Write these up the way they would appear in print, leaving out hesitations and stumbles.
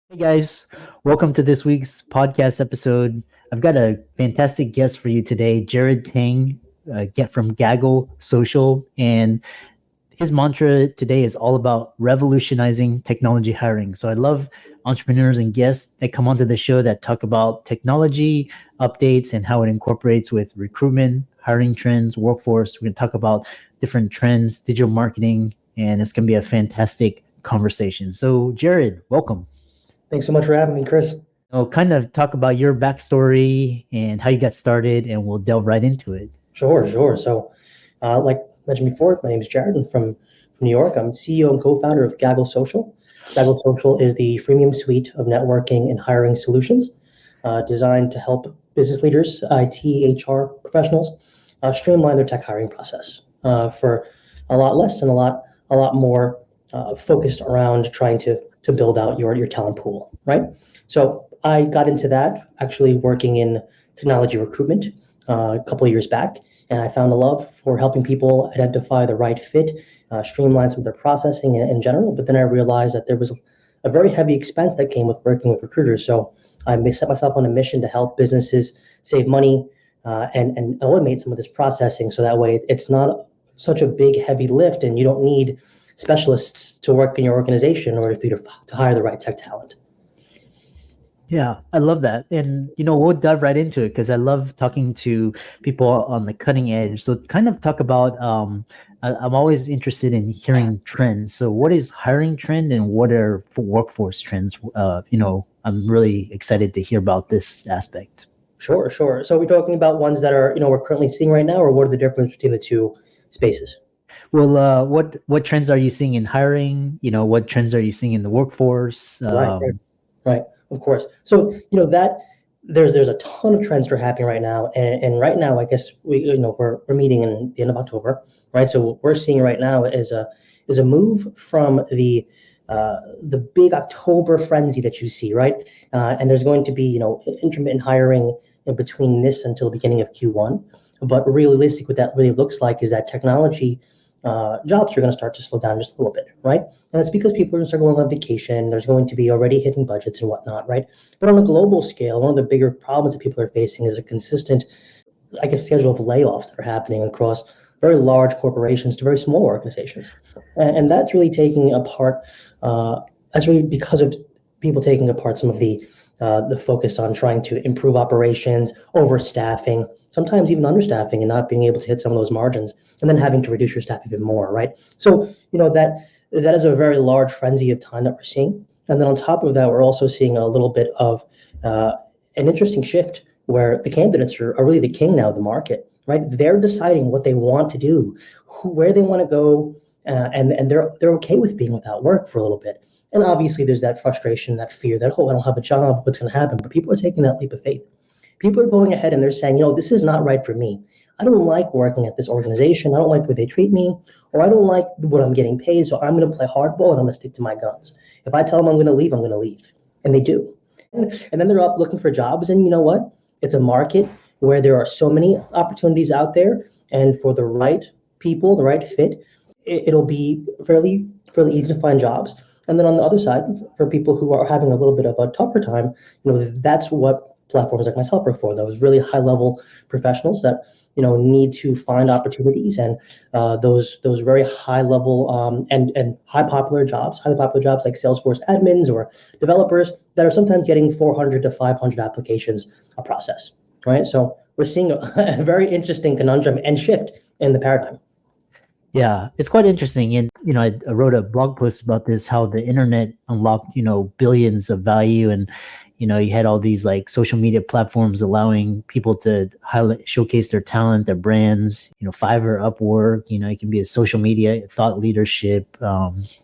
Hey guys, welcome to this week's podcast episode. I've got a fantastic guest for you today, Jared Tang, get from Gaggle Social, and his mantra today is all about revolutionizing technology hiring. So I love entrepreneurs and guests that come onto the show that talk about technology updates and how it incorporates with recruitment, hiring trends, workforce. We're going to talk about different trends, digital marketing, and it's going to be a fantastic conversation. So Jared, welcome. Thanks so much for having me, Chris. Kind of talk about your backstory and how you got started, and we'll delve right into it. Sure. Like mentioned before, my name is Jared. I'm from New York. I'm CEO and co-founder of Gaggle Social. Gaggle Social is the freemium suite of networking and hiring solutions designed to help business leaders, IT, HR professionals streamline their tech hiring process for a lot less and a lot more focused around trying to build out your talent pool, right? So I got into that actually working in technology recruitment a couple of years back, and I found a love for helping people identify the right fit, streamline some of their processing in general. But then I realized that there was a very heavy expense that came with working with recruiters. So I set myself on a mission to help businesses save money and automate some of this processing, so that way it's not such a big heavy lift, and you don't need specialists to work in your organization in order for you to hire the right tech talent. Yeah, I love that. And, we'll dive right into it because I love talking to people on the cutting edge. So, kind of talk about, I'm always interested in hearing trends. So, what is hiring trend and what are workforce trends? I'm really excited to hear about this aspect. Sure. So we're talking about ones that are, we're currently seeing right now, or what are the difference between the two spaces? Well, what trends are you seeing in hiring? What trends are you seeing in the workforce? Right. Of course. So, that there's a ton of trends that are happening right now. And right now, I guess we're meeting in the end of October, right? So what we're seeing right now is a move from the big October frenzy that you see, right? And there's going to be, intermittent hiring in between this until the beginning of Q1. But realistic, what that really looks like is that technology jobs are going to start to slow down just a little bit, right? And that's because people are going to start going on vacation. There's going to be already hitting budgets and whatnot, right? But on a global scale, one of the bigger problems that people are facing is a consistent, I guess, schedule of layoffs that are happening across very large corporations to very small organizations. And that's really taking apart, that's really because of people taking apart some of the focus on trying to improve operations, overstaffing, sometimes even understaffing, and not being able to hit some of those margins, and then having to reduce your staff even more, right? So, that is a very large frenzy of time that we're seeing. And then on top of that, we're also seeing a little bit of an interesting shift where the candidates are really the king now of the market, right? They're deciding what they want to do, where they want to go, and they're okay with being without work for a little bit. And obviously, there's that frustration, that fear that, oh, I don't have a job, what's going to happen? But people are taking that leap of faith. People are going ahead and they're saying, this is not right for me. I don't like working at this organization. I don't like the way they treat me, or I don't like what I'm getting paid. So I'm going to play hardball and I'm going to stick to my guns. If I tell them I'm going to leave, I'm going to leave. And they do. And then they're up looking for jobs. And you know what? It's a market where there are so many opportunities out there. And for the right people, the right fit, it'll be fairly easy to find jobs. And then on the other side, for people who are having a little bit of a tougher time, that's what platforms like myself are for. Those really high level professionals that need to find opportunities, and those very high level and highly popular jobs like Salesforce admins or developers that are sometimes getting 400 to 500 applications a process, right? So we're seeing a very interesting conundrum and shift in the paradigm. Yeah, it's quite interesting. And, I wrote a blog post about this, how the internet unlocked, billions of value. And, you had all these like social media platforms allowing people to showcase their talent, their brands, Fiverr, Upwork, it can be a social media thought leadership.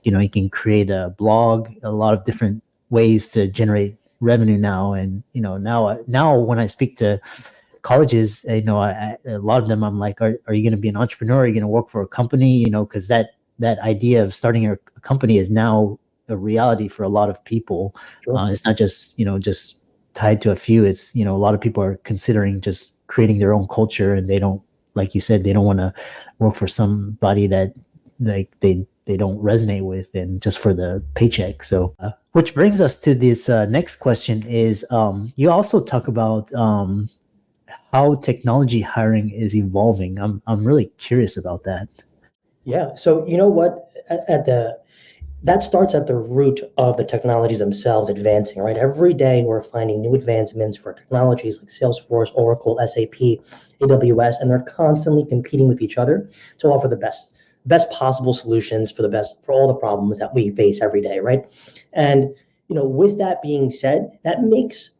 You can create a blog, a lot of different ways to generate revenue now. And, now when I speak to colleges, a lot of them, I'm like, are you going to be an entrepreneur? Are you going to work for a company? Because that idea of starting a company is now a reality for a lot of people. Sure. It's not just tied to a few. It's a lot of people are considering just creating their own culture, and they don't, like you said, they don't want to work for somebody that like they don't resonate with, and just for the paycheck. So Which brings us to this next question is you also talk about how technology hiring is evolving. I'm really curious about that. Yeah. So you know what? At the that starts at the root of the technologies themselves advancing, right? Every day we're finding new advancements for technologies like Salesforce, Oracle, SAP, AWS, and they're constantly competing with each other to offer the best possible solutions for all the problems that we face every day, right? And with that being said, that makes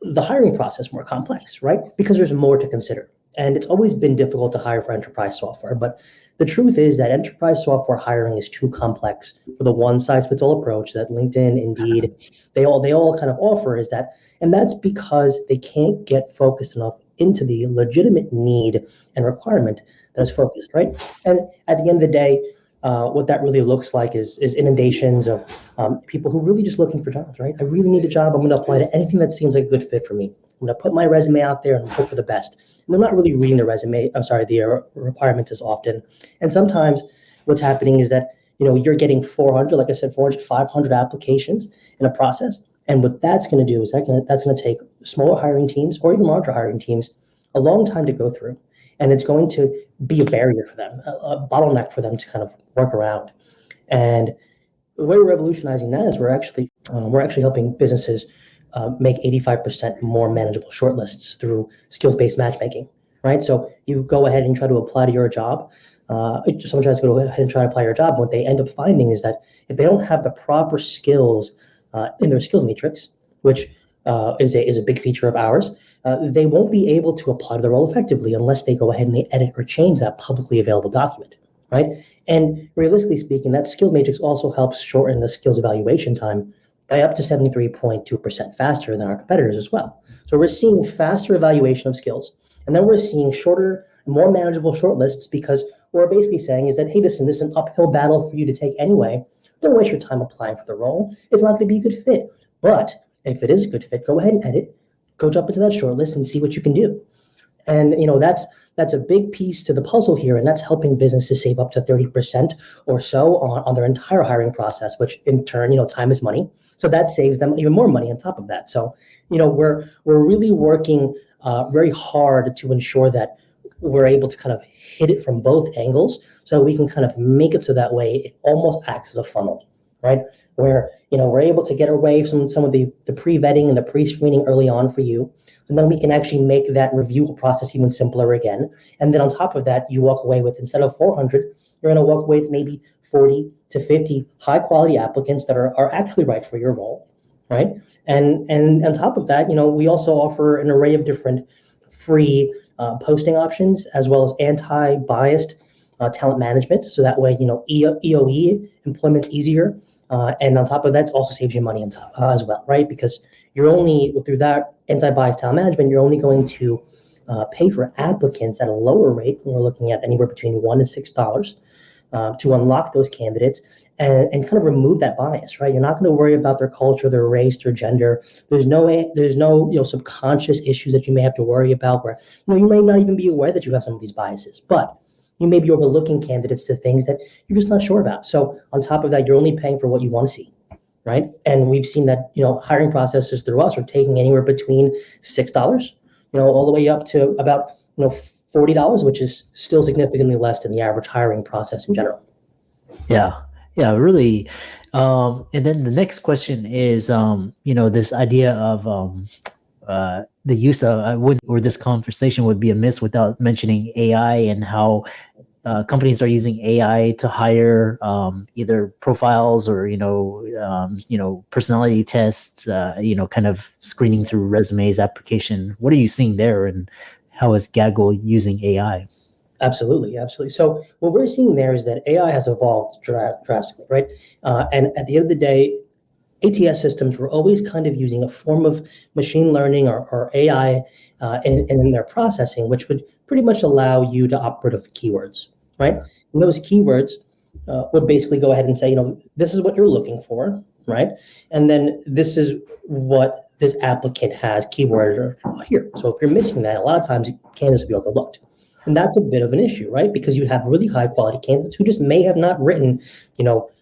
the hiring process more complex, right? Because there's more to consider. And it's always been difficult to hire for enterprise software. But the truth is that enterprise software hiring is too complex for the one size fits all approach that LinkedIn, Indeed, they all kind of offer is that, and that's because they can't get focused enough into the legitimate need and requirement that is focused, right? And at the end of the day, what that really looks like is inundations of people who are really just looking for jobs, right? I really need a job. I'm going to apply to anything that seems like a good fit for me. I'm going to put my resume out there and hope for the best. And they're not really reading the requirements as often. And sometimes what's happening is that, you're getting 400, like I said, 400, 500 applications in a process. And what that's going to do is that's going to take smaller hiring teams or even larger hiring teams a long time to go through. And it's going to be a barrier for them, a bottleneck for them to kind of work around. And the way we're revolutionizing that is we're actually helping businesses make 85% more manageable shortlists through skills-based matchmaking, right? So you go ahead and try to apply to your job. Someone tries to go ahead and try to apply your job. What they end up finding is that if they don't have the proper skills in their skills matrix, which is a big feature of ours, they won't be able to apply to the role effectively unless they go ahead and they edit or change that publicly available document, right? And realistically speaking, that skills matrix also helps shorten the skills evaluation time by up to 73.2% faster than our competitors as well. So we're seeing faster evaluation of skills. And then we're seeing shorter, more manageable shortlists because what we're basically saying is that, hey, listen, this is an uphill battle for you to take anyway. Don't waste your time applying for the role. It's not going to be a good fit. But if it is a good fit, go ahead and edit, go jump into that shortlist and see what you can do. And that's a big piece to the puzzle here, and that's helping businesses save up to 30% or so on their entire hiring process, which in turn, time is money. So that saves them even more money on top of that. So, we're really working very hard to ensure that we're able to kind of hit it from both angles so we can kind of make it so that way it almost acts as a funnel, right? Where, we're able to get away from some of the pre-vetting and the pre-screening early on for you. And then we can actually make that review process even simpler again. And then on top of that, you walk away with, instead of 400, you're going to walk away with maybe 40 to 50 high quality applicants that are actually right for your role, right? And on top of that, we also offer an array of different free posting options as well as anti-biased talent management. So that way, EOE, employment's easier. And on top of that, it also saves you money on top as well, right? Because you're only, through that anti-bias talent management, you're only going to pay for applicants at a lower rate. We're looking at anywhere between $1 and $6 to unlock those candidates and kind of remove that bias, right? You're not going to worry about their culture, their race, their gender. There's no subconscious issues that you may have to worry about where you may not even be aware that you have some of these biases, but you may be overlooking candidates to things that you're just not sure about. So on top of that, you're only paying for what you want to see, right? And we've seen that, hiring processes through us are taking anywhere between $6, all the way up to about, $40, which is still significantly less than the average hiring process in general. Yeah, yeah, really. And then the next question is, this idea of the use of, or this conversation would be amiss without mentioning AI and how companies are using AI to hire either profiles or personality tests, kind of screening through resumes, application. What are you seeing there, and how is Gaggle using AI? Absolutely. So what we're seeing there is that AI has evolved drastically, right? And at the end of the day, ATS systems were always kind of using a form of machine learning or AI in their processing, which would pretty much allow you to operative keywords, right? And those keywords would basically go ahead and say, this is what you're looking for, right? And then this is what this applicant has keyword here. So if you're missing that, a lot of times candidates will be overlooked. And that's a bit of an issue, right? Because you have really high quality candidates who just may have not written,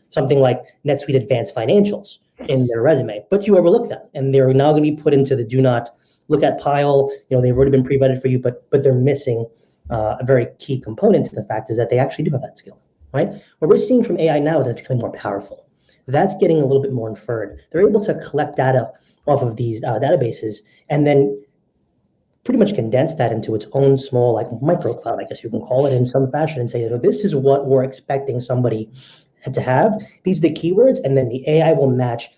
something like NetSuite Advanced Financials, in their resume, but you overlook them, and they're now going to be put into the do not look at pile. They've already been pre-vetted for you, but they're missing a very key component to the fact is that they actually do have that skill, right? What we're seeing from AI now is it's becoming more powerful. That's getting a little bit more inferred. They're able to collect data off of these databases and then pretty much condense that into its own small, like micro cloud, I guess you can call it, in some fashion, and say, this is what we're expecting somebody to have. These are the keywords, and then the AI will match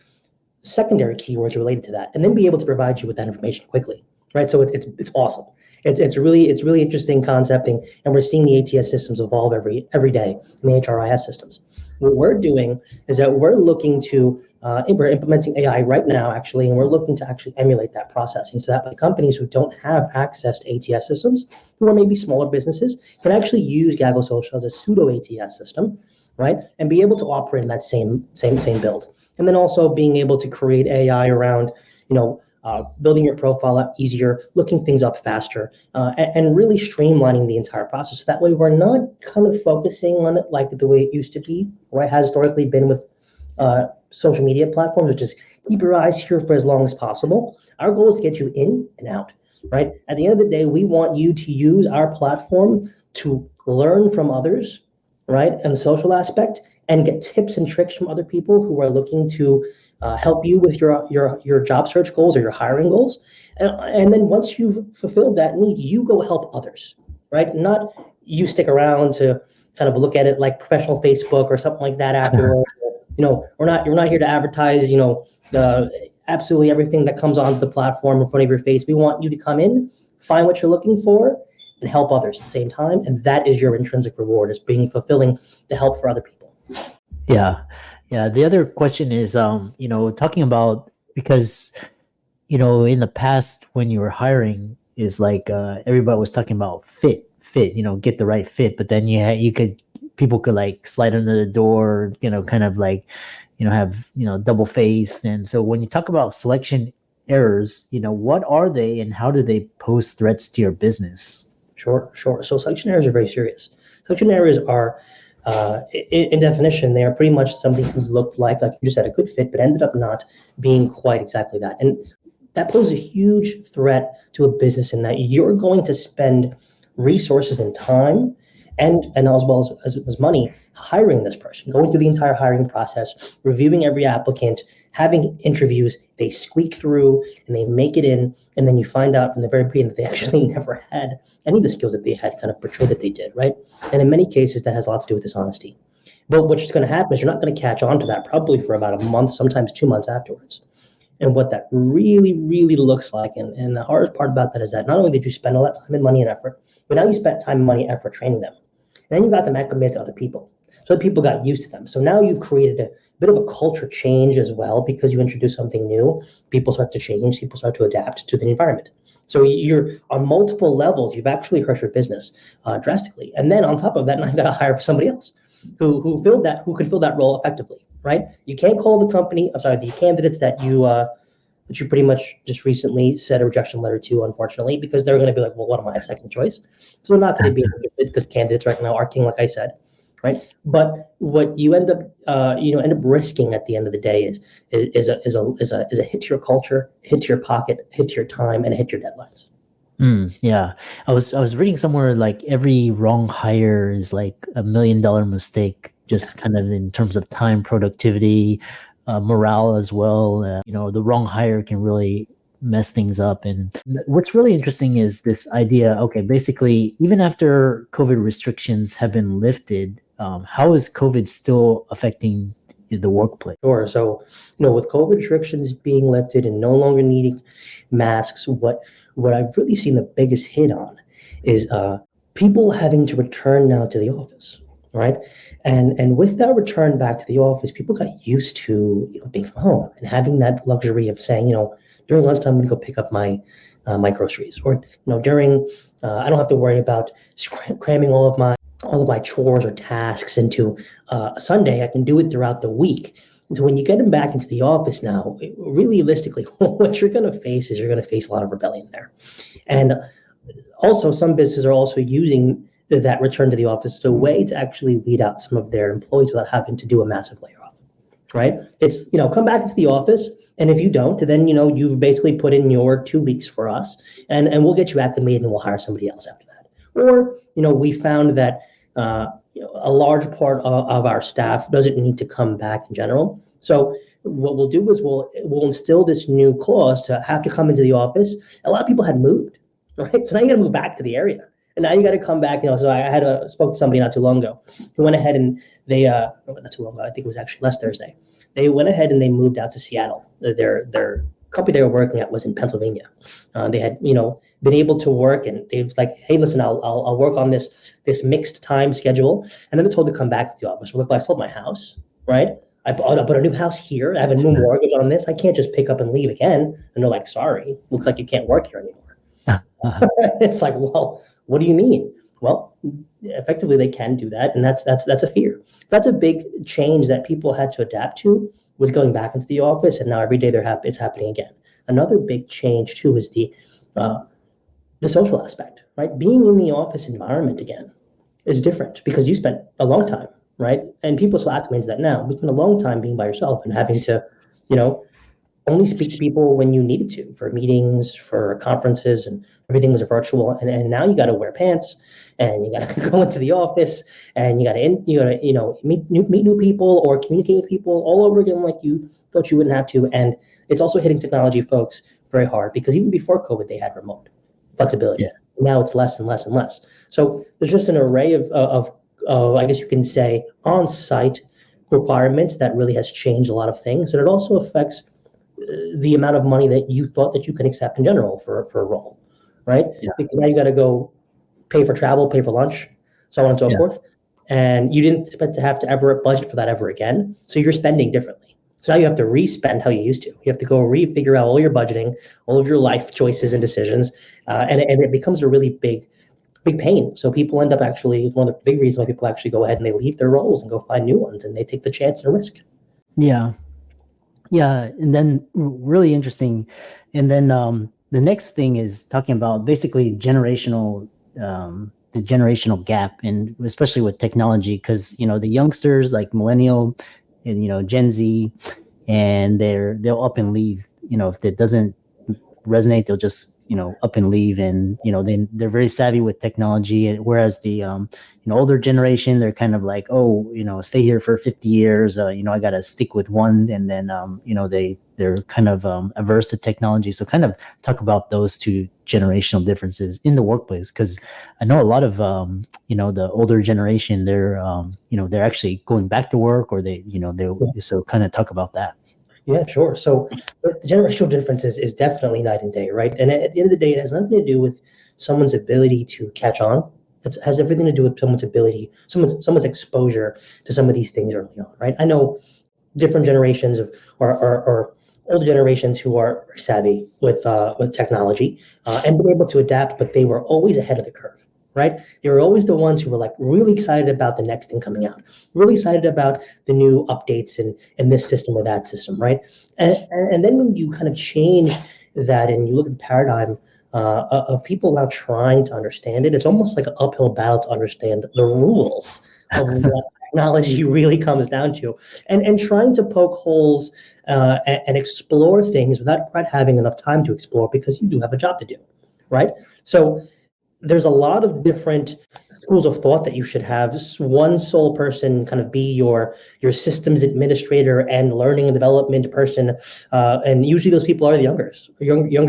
secondary keywords related to that, and then be able to provide you with that information quickly, right? So it's awesome. It's really interesting concept, and we're seeing the ATS systems evolve every day, and the HRIS systems. What we're doing is that we're looking to we're implementing AI right now, actually, and we're looking to actually emulate that processing so that the companies who don't have access to ATS systems, who are maybe smaller businesses, can actually use Gaggle Social as a pseudo ATS system, right? And be able to operate in that same build. And then also being able to create AI around, building your profile up easier, looking things up faster, and really streamlining the entire process. So that way we're not kind of focusing on it like the way it used to be, or it has historically been with social media platforms, which is keep your eyes here for as long as possible. Our goal is to get you in and out, right? At the end of the day, we want you to use our platform to learn from others, right? And the social aspect, and get tips and tricks from other people who are looking to help you with your job search goals or your hiring goals. And then once you've fulfilled that need, you go help others, right? Not you stick around to kind of look at it like professional Facebook or something like that afterwards. We're not here to advertise, absolutely everything that comes onto the platform in front of your face. We want you to come in, find what you're looking for, and help others at the same time. And that is your intrinsic reward, is being fulfilling the help for other people. Yeah. The other question is, talking about, because, in the past when you were hiring, is like everybody was talking about fit, get the right fit, but then people could like slide under the door, kind of like, have, double face. And so when you talk about selection errors, what are they and how do they pose threats to your business? Sure. So selection errors are very serious. Selection errors are, in definition, they are pretty much somebody who looked like you just had a good fit, but ended up not being quite exactly that. And that poses a huge threat to a business, in that you're going to spend resources and time and as well as money hiring this person, going through the entire hiring process, reviewing every applicant, having interviews, they squeak through and they make it in, and then you find out from the very beginning that they actually never had any of the skills that they had kind of portrayed that they did, right? And in many cases, that has a lot to do with dishonesty. But what's going to happen is you're not going to catch on to that probably for about a month, sometimes 2 months afterwards. And what that really, really looks like, and the hardest part about that is that not only did you spend all that time and money and effort, but now you spent time, money, effort training them. And then you got them acclimated to other people. So the people got used to them. So now you've created a bit of a culture change as well, because you introduce something new. People start to change. People start to adapt to the environment. So you're on multiple levels. You've actually hurt your business drastically. And then on top of that, now you got to hire somebody else who could fill that role effectively, right? You can't call the candidates that you pretty much just recently sent a rejection letter to, unfortunately, because they're going to be like, well, what am I, a second choice? So we're not going to be a good fit, because candidates right now are king, like I said, right? But what you end up risking at the end of the day is a hit to your culture, hit to your pocket, hit to your time, and hit your deadlines. Yeah, I was reading somewhere like every wrong hire is like $1 million mistake, just kind of in terms of time, productivity, morale as well. The wrong hire can really mess things up. And what's really interesting is this idea. Okay, basically, even after COVID restrictions have been lifted, how is COVID still affecting the workplace? Sure. So, with COVID restrictions being lifted and no longer needing masks, what I've really seen the biggest hit on is people having to return now to the office, right? And with that return back to the office, people got used to being from home and having that luxury of saying, during lunchtime, I'm going to go pick up my groceries, or during I don't have to worry about cramming all of my chores or tasks into a Sunday. I can do it throughout the week. So when you get them back into the office now, realistically, what you're going to face is a lot of rebellion there. And also, some businesses are also using that return to the office as a way to actually weed out some of their employees without having to do a massive layoff. right? It's, come back into the office. And if you don't, then, you've basically put in your 2 weeks for us, and we'll get you acclimated and we'll hire somebody else after that. Or, we found that, a large part of our staff doesn't need to come back in general. So what we'll do is we'll instill this new clause to have to come into the office. A lot of people had moved, right? So now you got to move back to the area. And now you got to come back. So I spoke to somebody not too long ago who went ahead and they, not too long ago, I think it was actually last Thursday. They went ahead and they moved out to Seattle. Their company they were working at was in Pennsylvania. They had, been able to work, and they was like, hey, listen, I'll work on this mixed time schedule. And then they're told to come back to the office. Well, look, I sold my house, right? I bought a new house here. I have a new mortgage on this. I can't just pick up and leave again. And they're like, sorry, looks like you can't work here anymore. It's like, well, what do you mean? Well, effectively they can do that, and that's a fear. That's a big change that people had to adapt to, was going back into the office, and now every day it's happening again. Another big change too is the social aspect, right? Being in the office environment again is different because you spent a long time, right? And people still acclimate to that now. We spent a long time being by yourself and having to, only speak to people when you needed to, for meetings, for conferences, and everything was virtual. And now you got to wear pants, and you got to go into the office, and you got to meet new people or communicate with people all over again like you thought you wouldn't have to. And it's also hitting technology folks very hard, because even before COVID, they had remote flexibility. Yeah. Now it's less and less and less. So there's just an array of I guess you can say, on-site requirements that really has changed a lot of things. And it also affects the amount of money that you thought that you can accept in general for a role, right? Yeah. Because now you got to go pay for travel, pay for lunch, so on and so forth. And you didn't expect to have to ever budget for that ever again. So you're spending differently. So now you have to re-spend how you used to. You have to go re-figure out all your budgeting, all of your life choices and decisions. And it becomes a really big pain. So people end up actually, one of the big reasons why people actually go ahead and they leave their roles and go find new ones, and they take the chance and risk. Yeah. Yeah. And then really interesting. And then the next thing is talking about basically the generational gap, and especially with technology, because, the youngsters like millennial and, Gen Z, and they'll up and leave, if it doesn't resonate, they'll just, up and leave. And, they're very savvy with technology. Whereas the, older generation, they're kind of like, oh, stay here for 50 years. I got to stick with one. And then, they're kind of averse to technology. So kind of talk about those two generational differences in the workplace. Cause I know a lot of, the older generation, they're actually going back to work, or so kind of talk about that. Yeah, sure. So the generational difference is definitely night and day, right? And at the end of the day, it has nothing to do with someone's ability to catch on. It has everything to do with someone's ability, someone's exposure to some of these things early on, right? I know different generations or older generations who are savvy with technology and been able to adapt, but they were always ahead of the curve. Right? They were always the ones who were like really excited about the next thing coming out, really excited about the new updates in this system or that system, right? And then when you kind of change that and you look at the paradigm of people now trying to understand it, it's almost like an uphill battle to understand the rules of what technology really comes down to, and trying to poke holes and explore things without quite having enough time to explore, because you do have a job to do, right? So there's a lot of different schools of thought that you should have one sole person kind of be your systems administrator and learning and development person. And usually those people are the younger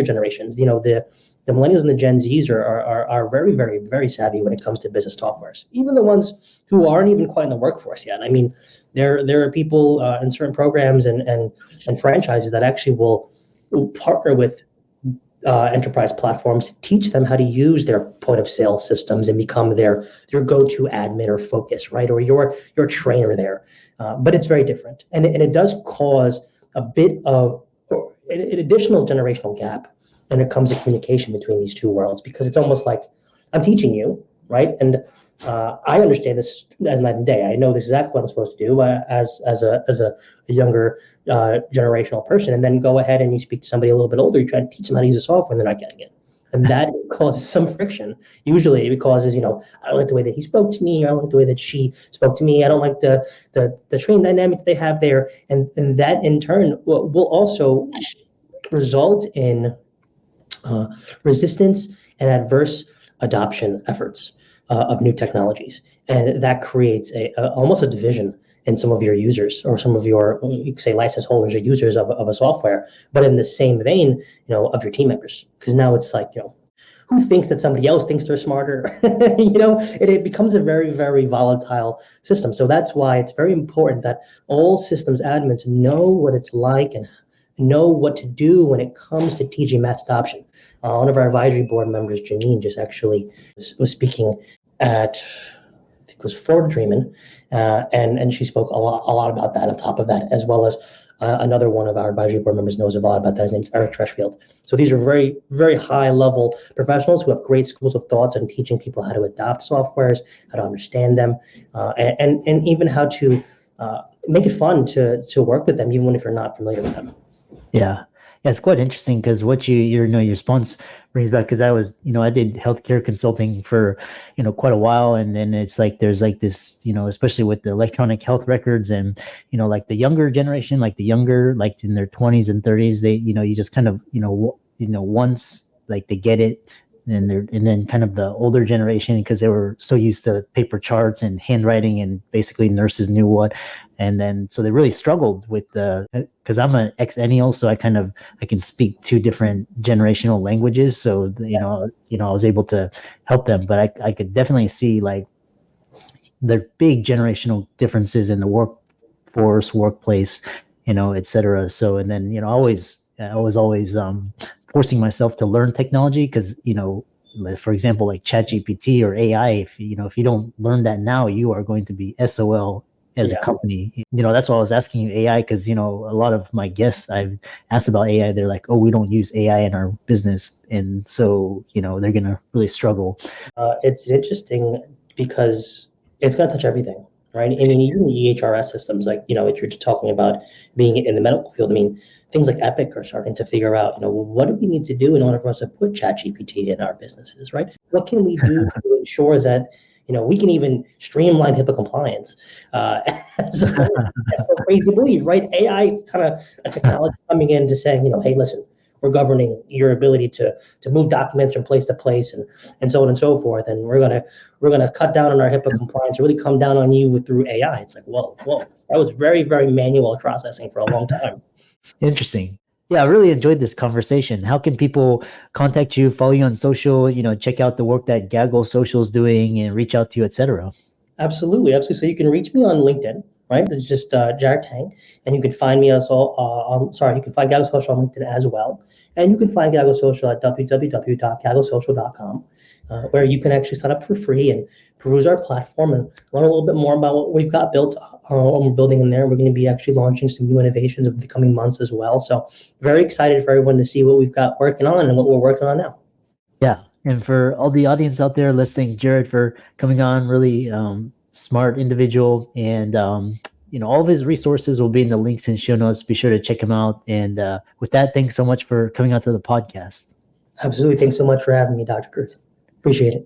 generations. The millennials and the Gen Zs are very, very, very savvy when it comes to business softwares. Even the ones who aren't even quite in the workforce yet. I mean, there are people in certain programs and franchises that actually will partner with enterprise platforms to teach them how to use their point of sale systems and become their go-to admin or focus, right? Or your trainer there. But it's very different. And it does cause a bit of an additional generational gap when it comes to communication between these two worlds, because it's almost like I'm teaching you, right? And I understand this as night and day. I know this is exactly what I'm supposed to do as a younger generational person, and then go ahead and you speak to somebody a little bit older. You try to teach them how to use the software, and they're not getting it, And that causes some friction. Usually it causes, I don't like the way that he spoke to me. I don't like the way that she spoke to me. I don't like the train dynamic that they have there. And that in turn will also result in resistance and adverse adoption efforts of new technologies. And that creates almost a division in some of your users or some of your, you could say, license holders or users of a software, but in the same vein, of your team members. Because now it's like, who thinks that somebody else thinks they're smarter? It becomes a very, very volatile system. So that's why it's very important that all systems admins know what it's like and know what to do when it comes to TJ Matt's adoption. One of our advisory board members, Janine, just actually was speaking at, I think it was Florida Dreamin', and she spoke a lot about that on top of that, as well as another one of our advisory board members knows a lot about that. His name's Eric Treshfield. So these are very, very high level professionals who have great schools of thoughts on teaching people how to adopt softwares, how to understand them, and even how to make it fun to work with them, even if you're not familiar with them. Yeah. Yeah, it's quite interesting because what your response brings back, because I did healthcare consulting for, quite a while. And then it's like, there's like this, especially with the electronic health records and, like the younger generation, like in their 20s and 30s, they, you just kind of, once like they get it, and then kind of the older generation, because they were so used to paper charts and handwriting, and basically nurses knew what, and then so they really struggled with because I'm an ex-ennial, so I can speak two different generational languages, so I was able to help them, but I could definitely see like there are big generational differences in the workforce, workplace, et cetera. So, and then I was always forcing myself to learn technology because, for example, like ChatGPT or AI, if you don't learn that now, you are going to be SOL as a company. That's why I was asking you AI, because, a lot of my guests I've asked about AI, they're like, oh, we don't use AI in our business. And so, they're going to really struggle. It's interesting because it's going to touch everything. Right. I mean, even the EHRS systems, like, if you're talking about being in the medical field, I mean, things like Epic are starting to figure out, what do we need to do in order for us to put ChatGPT in our businesses, right? What can we do to ensure that, we can even streamline HIPAA compliance? That's so crazy to believe, right? AI is kind of a technology coming in to saying, hey, listen, we're governing your ability to move documents from place to place and so on and so forth. And we're gonna cut down on our HIPAA compliance, really come down on you through AI. It's like, whoa, that was very, very manual processing for a long time. Interesting. Yeah, I really enjoyed this conversation. How can people contact you, follow you on social, check out the work that Gaggle Social is doing and reach out to you, et cetera? Absolutely. So you can reach me on LinkedIn, right? It's just Jared Tang, and you can find me also you can find Gaggle Social on LinkedIn as well, and you can find Gaggle Social at www.gagglesocial.com, where you can actually sign up for free and peruse our platform and learn a little bit more about what we've got built, what we're building in there. We're going to be actually launching some new innovations over the coming months as well. So very excited for everyone to see what we've got working on and what we're working on now. Yeah. And for all the audience out there, let's thank Jared for coming on. Really smart individual. And, all of his resources will be in the links and show notes. Be sure to check him out. And with that, thanks so much for coming out to the podcast. Absolutely. Thanks so much for having me, Dr. Cruz. Appreciate it.